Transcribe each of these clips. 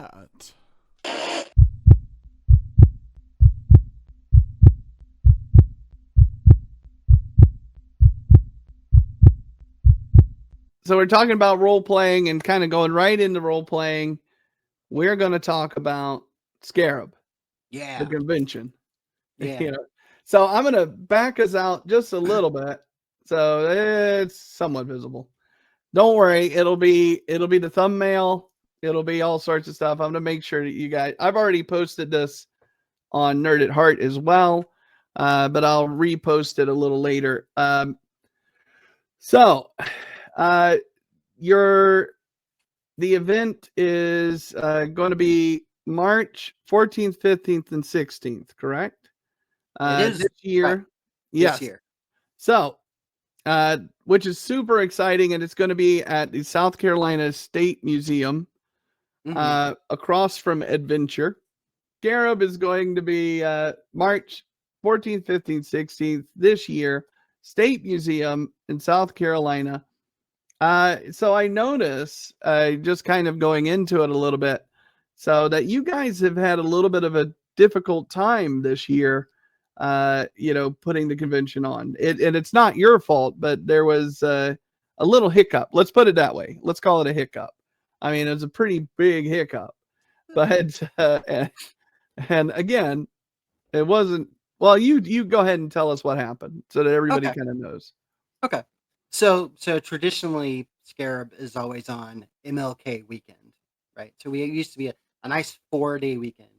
that. So we're talking about role playing and kind of going right into role playing. We're going to talk about Scarab, Yeah. the convention. Yeah. You know, so I'm going to back us out just a little bit, so it's somewhat visible. Don't worry, it'll be the thumbnail. It'll be all sorts of stuff. I'm going to make sure that you guys. I've already posted this on Nerd at Heart as well, but I'll repost it a little later. So, uh, your the event is going to be March 14th, 15th, and 16th, correct? It is This year, this yes. year. So, which is super exciting, and it's going to be at the South Carolina State Museum, across from Adventure. Scarab is going to be March 14th, 15th, 16th this year, State Museum in South Carolina. So I notice, just kind of going into it a little bit, so that you guys have had a little bit of a difficult time this year, putting the convention on. And it's not your fault, but there was a little hiccup. Let's put it that way. Let's call it a hiccup. I mean, it was a pretty big hiccup, but and again, it wasn't. Well, you go ahead and tell us what happened so that everybody Okay. kind of knows. Okay. So traditionally, Scarab is always on MLK weekend, right? So we used to be a nice 4-day weekend.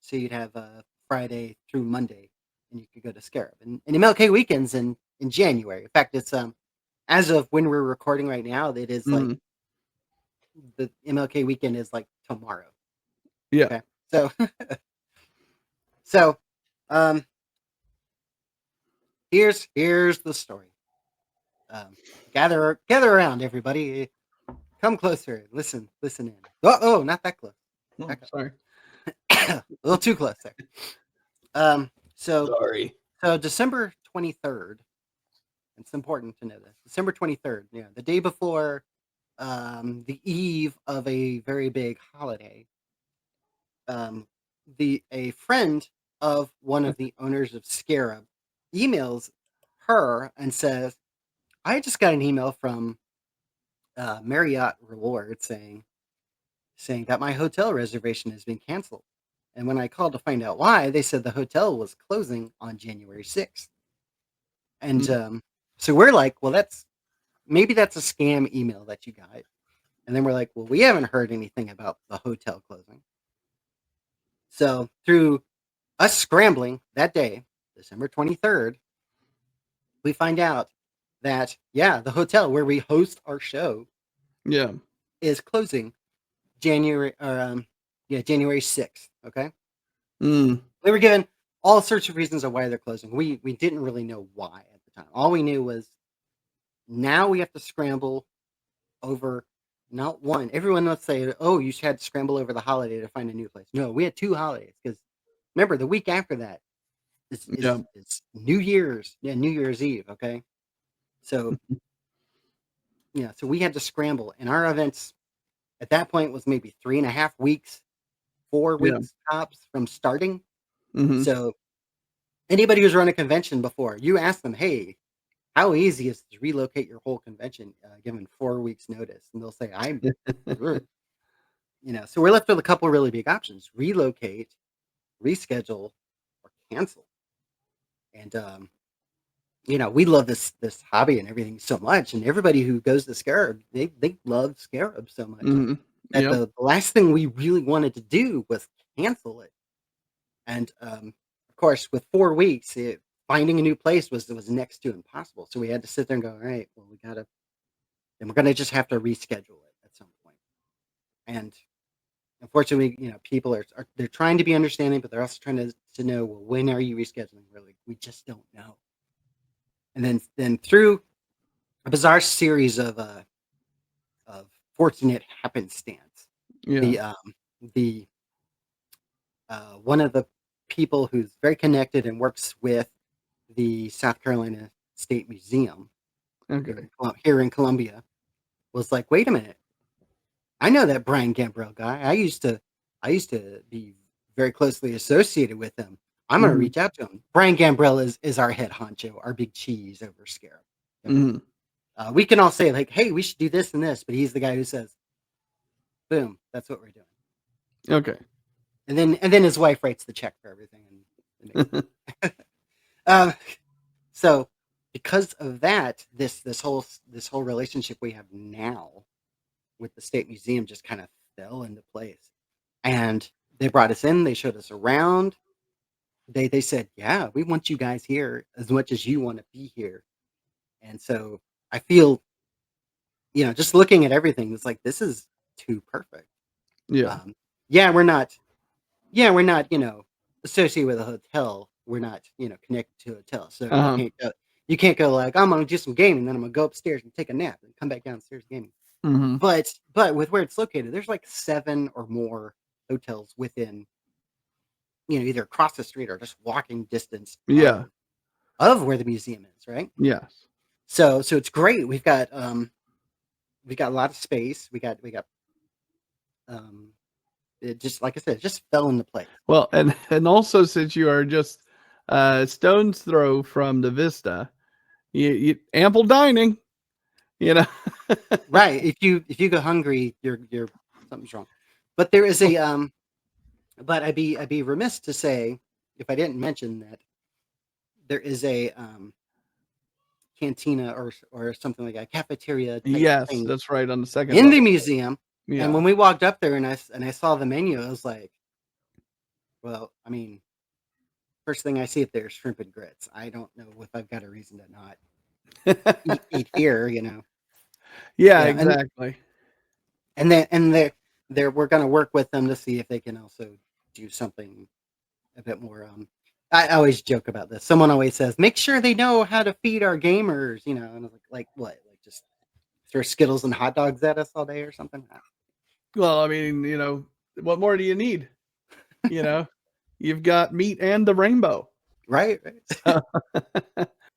So you'd have Friday through Monday, and you could go to Scarab. And MLK weekends in January. In fact, it's as of when we're recording right now, it is like Mhm. the MLK weekend is like tomorrow. Yeah. Okay. So so um here's the story. Gather around, everybody. Come closer. Listen in. Oh, not that close. Oh, Back up. sorry. A little too close there. So Sorry. December 23rd. It's important to know this. December 23rd. Yeah, the day before, the eve of a very big holiday. Um, a friend of one of the owners of Scarab emails her and says, "I just got an email from Marriott Rewards saying that my hotel reservation has been canceled. And when I called to find out why, they said the hotel was closing on January 6th. And Mm. so we're like, well, maybe that's a scam email that you got. And then we're like, well, we haven't heard anything about the hotel closing. So through us scrambling that day, December 23rd, we find out that, yeah, the hotel where we host our show Yeah. is closing January 6th. Okay. Mm. They were given all sorts of reasons of why they're closing. We didn't really know why at the time. All we knew was now we have to scramble over not one. Everyone would say, "Oh, you had to scramble over the holiday to find a new place." No, we had 2 holidays because remember the week after that is Yeah. New Year's. Yeah, New Year's Eve. Okay, so yeah, so we had to scramble, and our events at that point was maybe 3.5 weeks, four Yeah. weeks tops from starting. Mhm. So anybody who's run a convention before, you ask them, "Hey, how easy is to relocate your whole convention given 4 weeks notice?" And they'll say, "I'm," So we're left with a couple really big options: relocate, reschedule, or cancel. And we love this hobby and everything so much, and everybody who goes to Scarab, they love Scarab so much Mhm. that Yep. the last thing we really wanted to do was cancel it. And of course, with 4 weeks, finding a new place was next to impossible. So we had to sit there and go, all right, well, we're gonna just have to reschedule it at some point. And unfortunately, people are they're trying to be understanding, but they're also trying to know, well, when are you rescheduling? Really, we just don't know. And then through a bizarre series of fortunate happenstance, Yeah. the the one of the people who's very connected and works with the South Carolina State Museum Okay. here in Columbia was like, wait a minute, I know that Brian Gambrell guy. I used to I used to be very closely associated with him. I'm going to Mhm. reach out to him. Brian Gambrell is our head honcho, our big cheese over Scarab. Mhm. We can all say like, hey, we should do this and this, but he's the guy who says, boom, that's what we're doing. Okay. And then his wife writes the check for everything. Um, so because of that, this whole relationship we have now with the State Museum just kind of fell into place. And they brought us in, they showed us around. They said, yeah, we want you guys here as much as you want to be here. And so I feel, just looking at everything, it's like this is too perfect. Yeah. Um, yeah, we're not, associated with a hotel. We're not, connected to a hotel. So Uh-huh. you can't go like, I'm gonna do some gaming, then I'm gonna go upstairs and take a nap and come back downstairs gaming. Mhm. But with where it's located, there's like 7 or more hotels within, either across the street or just walking distance Yeah. of where the museum is, right? Yes. So it's great. We've got a lot of space. We got it just like I said, it just fell into place. Well, and also since you are just stone's throw from the Vista, you ample dining, you know. Right. If you go hungry, you're something's wrong. But there is a but I'd be remiss to say if I didn't mention that there is a cantina or something like a cafeteria type Yes, thing that's right on the second in the level. museum. And Yeah. when we walked up there and I saw the menu, I was like, well, I mean, first thing I see if there's shrimp and grits. I don't know if I've got a reason to not eat here, Yeah, Yeah, exactly. and they're we're gonna work with them to see if they can also do something a bit more. I always joke about this. Someone always says, "Make sure they know how to feed our gamers," And I was like what? Like just throw Skittles and hot dogs at us all day or something? Well, I mean, what more do you need? You know, you've got meat and the rainbow. Right. So,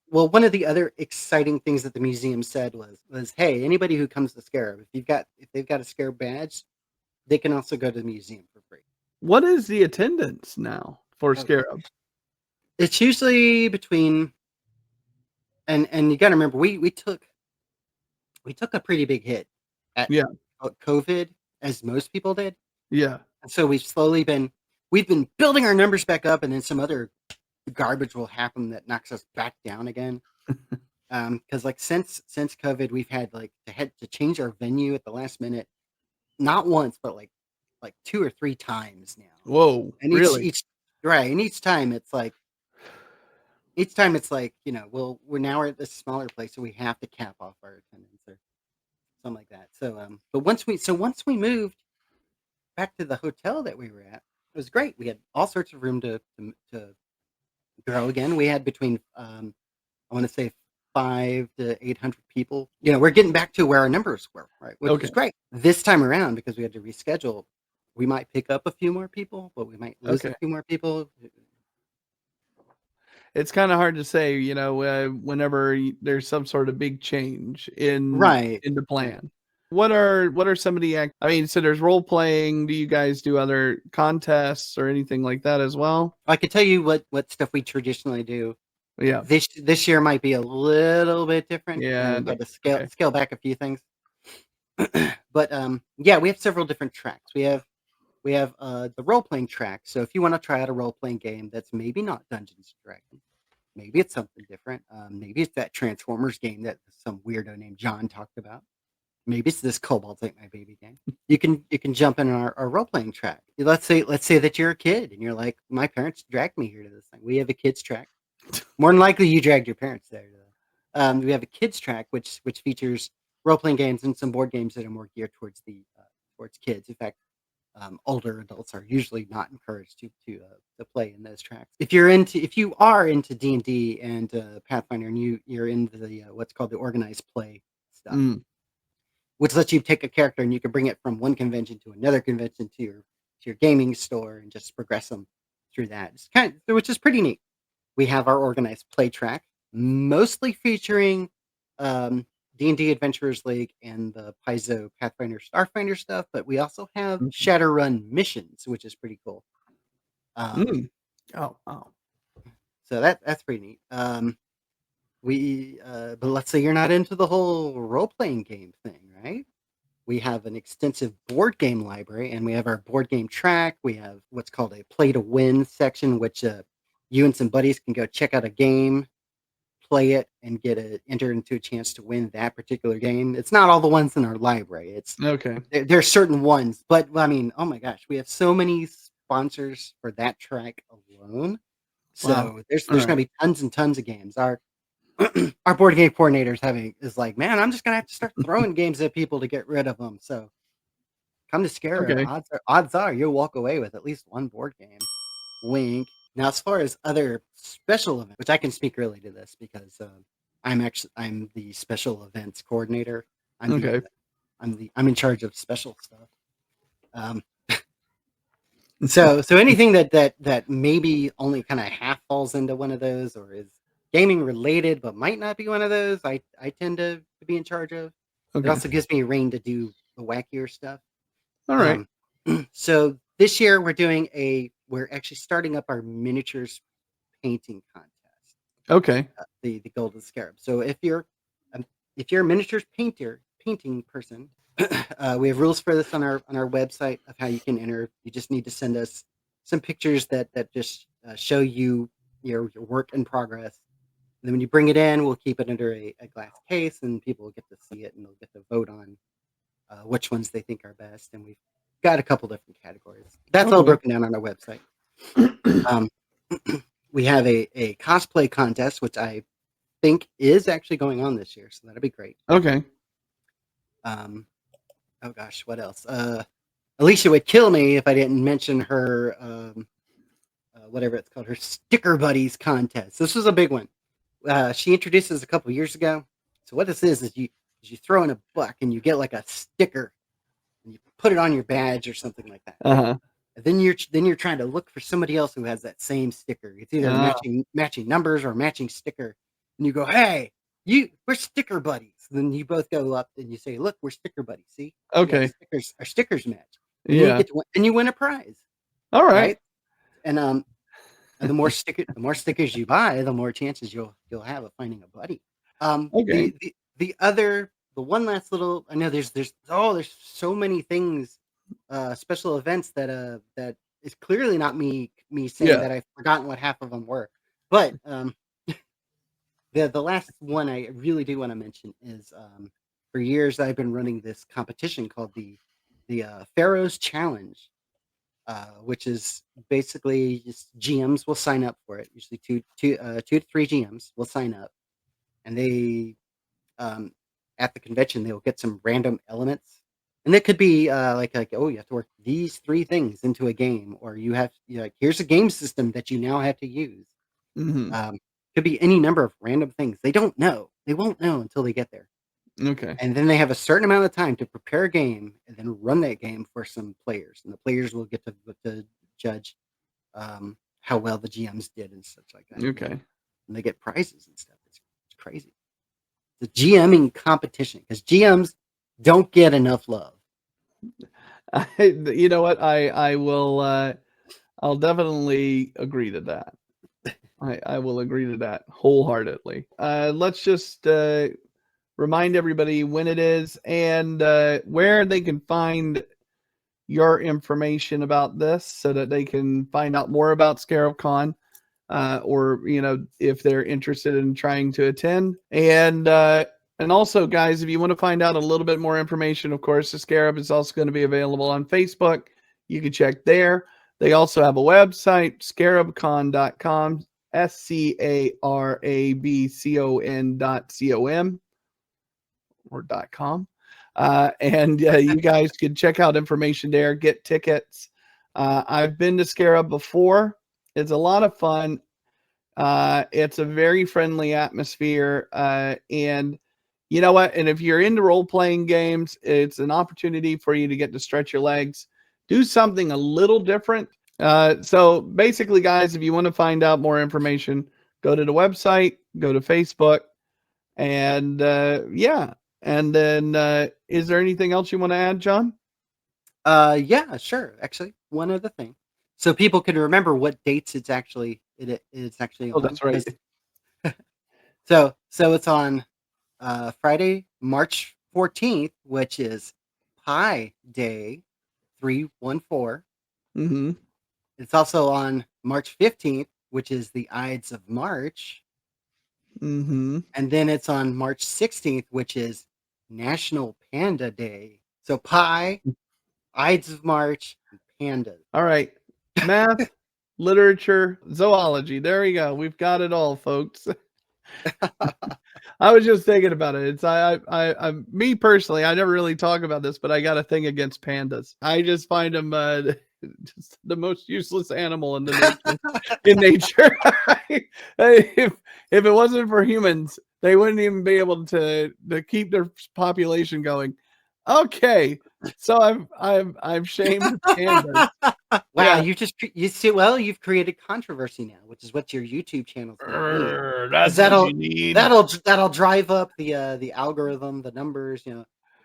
Well, one of the other exciting things that the museum said was, "Hey, anybody who comes to Scarab, if they've got a Scarab badge, they can also go to the museum for free." what is the attendance now for Oh Scarab? gosh, it's usually between and you got to remember we took a pretty big hit at Yeah, COVID, as most people did, yeah. and so we've been building our numbers back up, and then some other garbage will happen that knocks us back down again. Because like since COVID, we've had to change our venue at the last minute, not once, but like 2 or 3 times now. Whoa, And really? each time it's like, we're at this smaller place, so we have to cap off our attendance or something like that. So but once we moved back to the hotel that we were at, it was great. We had all sorts of room to grow again. We had between I want to say 500 to 800 people. We're getting back to where our numbers were, right? Which Okay, is great. This time around, because we had to reschedule, we might pick up a few more people, but we might lose a okay. few more people. It's kind of hard to say, whenever there's some sort of big change Right. in the Right. plan. What are some of the I mean, so there's role playing. Do you guys do other contests or anything like that as well? I could tell you what stuff we traditionally do. Yeah, This year might be a little bit different, and yeah. we've had to Okay. scale back a few things. But yeah, we have several different tracks. We have the role playing track. So if you want to try out a role playing game that's maybe not Dungeons and Dragons, maybe it's something different. Maybe it's that Transformers game that some weirdo named John talked about. Maybe it's this Cobalt Ain't My Baby game. You can jump in our role playing track. Let's say that you're a kid and you're like, my parents dragged me here to this thing. We have a kids track. More than likely, you dragged your parents there. We have a kids track which features role playing games and some board games that are more geared towards kids. In fact, older adults are usually not encouraged to play in those tracks. If you are into D&D and Pathfinder, and you're into the what's called the organized play stuff, Mm, which lets you take a character and you can bring it from one convention to another convention to your gaming store and just progress them through that. Which is pretty neat. We have our organized play track, mostly featuring um, D&D Adventurers League and the Paizo Pathfinder Starfinder stuff, but we also have Shadowrun missions, which is pretty cool. Oh. So that's pretty neat. But let's say you're not into the whole role-playing game thing, right? We have an extensive board game library, and we have our board game track. We have what's called a play to win section, which you and some buddies can go check out a game, play it, and enter into a chance to win that particular game. It's not all the ones in our library. It's Okay. there are certain ones, but I mean, oh my gosh, we have so many sponsors for that track alone. So Wow. there's going to be tons and tons of games. Our board game coordinator is like, man, I'm just gonna have to start throwing games at people to get rid of them. So come to Scarab. Okay. Odds are you'll walk away with at least one board game. Wink. Now, as far as other special events, which I can speak really to this because I'm the special events coordinator. I'm in charge of special stuff. So anything that maybe only kind of half falls into one of those or is gaming related but might not be one of those, I tend to be in charge of. Okay. It also gives me a rein to do the wackier stuff. All right. So this year we're actually starting up our miniatures painting contest. Okay. The Golden Scarab. So if you're a miniatures painting person, we have rules for this on our website of how you can enter. You just need to send us some pictures that just show you your work in progress. And then when you bring it in, we'll keep it under a glass case, and people will get to see it, and they'll get to vote on which ones they think are best. And we've got a couple different categories. That's all broken down on our website. We have a cosplay contest, which I think is actually going on this year, so that'll be great. Okay. Oh gosh, what else? Alicia would kill me if I didn't mention her whatever it's called, her Sticker Buddies contest. This was a big one. She introduced this a couple years ago. So what this is you throw in a buck and you get like a sticker and you put it on your badge or something like that. And then you're trying to look for somebody else who has that same sticker. It's either matching numbers or matching sticker. And you go, hey, we're Sticker Buddies. And then you both go up and you say, look, we're Sticker Buddies. See? Okay. Our stickers match. And Yeah. you win a prize. All right. And the more stickers you buy, the more chances you'll have of finding a buddy. Okay. The one last little, I know there's so many things, special events that is clearly not me saying that I've forgotten what half of them were. But the last one I really do want to mention is for years I've been running this competition called the Pharaoh's Challenge. Which is basically just GMs will sign up for it. Usually two to three GMs will sign up, and they at the convention they will get some random elements, and it could be like oh, you have to work these three things into a game, or here's a game system that you now have to use. Could be any number of random things. They won't know until they get there. Okay. And then they have a certain amount of time to prepare a game and then run that game for some players. And the players will get to judge how well the GMs did and such like that. Okay. And they get prizes and stuff. It's crazy. The GMing competition, because GMs don't get enough love. You know what? I will. I'll definitely agree to that. I will agree to that wholeheartedly. Let's just remind everybody when it is and where they can find your information about this so that they can find out more about Scarab Con or if they're interested in trying to attend. And also, guys, if you want to find out a little bit more information, of course, the Scarab is also going to be available on Facebook. You can check there. They also have a website, scarabcon.com, SCARABCON.com. or .com. And you guys can check out information there, get tickets. I've been to Scarab before. It's a lot of fun. It's a very friendly atmosphere. And you know what? And if you're into role-playing games, it's an opportunity for you to get to stretch your legs, do something a little different. So basically, guys, if you want to find out more information, go to the website, go to Facebook, and And then, is there anything else you want to add, John? Yeah, sure. Actually, one other thing, so people can remember what dates it's actually Oh, on. that's right. So it's on Friday, March 14th, which is Pi Day 314. Mm-hmm. It's also on March 15th, which is the Ides of March. Mm-hmm. And then it's on March 16th, which is National Panda Day. So Pi, Ides of March, and pandas. All right. Math, literature, zoology. There we go. We've got it all, folks. I was just thinking about it. It's me personally. I never really talk about this, but I got a thing against pandas. I just find them just the most useless animal in nature. if it wasn't for humans, they wouldn't even be able to keep their population going. Okay, so I've shamed pandas. Wow, Yeah, you've created controversy now, which is what your YouTube channel's going to need. Because that's what you need. that'll drive up the algorithm, the numbers.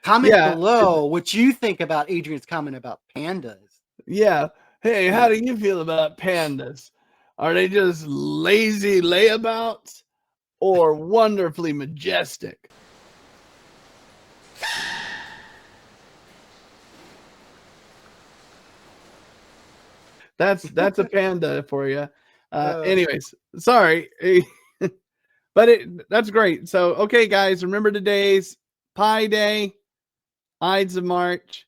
Comment Yeah, below what you think about Adrian's comment about pandas. yeah. Hey, You how know. do you feel about pandas? Are they just lazy layabouts or wonderfully majestic? That's a panda for you. Anyways, sorry. But that's great. So, okay, guys, remember the days: Pi Day, Ides of March.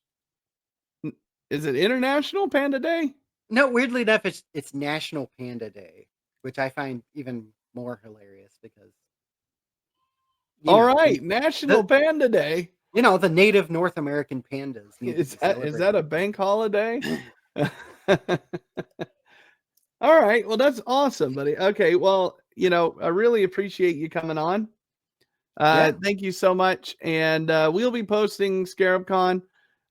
Is it International Panda Day? No, weirdly enough, it's National Panda Day, which I find even more hilarious because All right, the National Panda Day. the native North American pandas need to be Is that celebrated. a bank holiday? All right. Well, that's awesome, buddy. Okay. Well, I really appreciate you coming on. Yeah. Thank you so much. And we'll be posting Scarab Con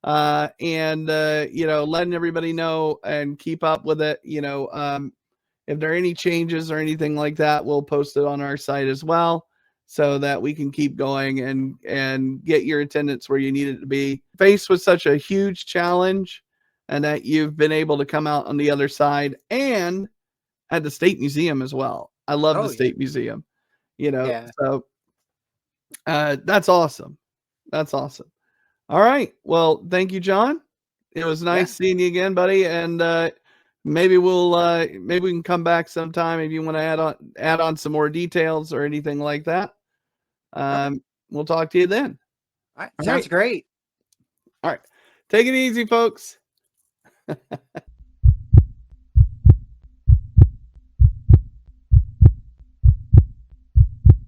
and, letting everybody know and keep up with it. If there are any changes or anything like that, we'll post it on our site as well so that we can keep going and get your attendance where you need it to be. Faced with such a huge challenge and that you've been able to come out on the other side and at the State Museum as well. I love the Oh yeah. State Museum, Yeah. so that's awesome. That's awesome. All right. Well, thank you, John. It was Yeah. nice seeing you again, buddy. And maybe we can come back sometime if you want to add on some more details or anything like that. Okay. We'll talk to you then. All right. All Sounds right. great. All right. Take it easy, folks.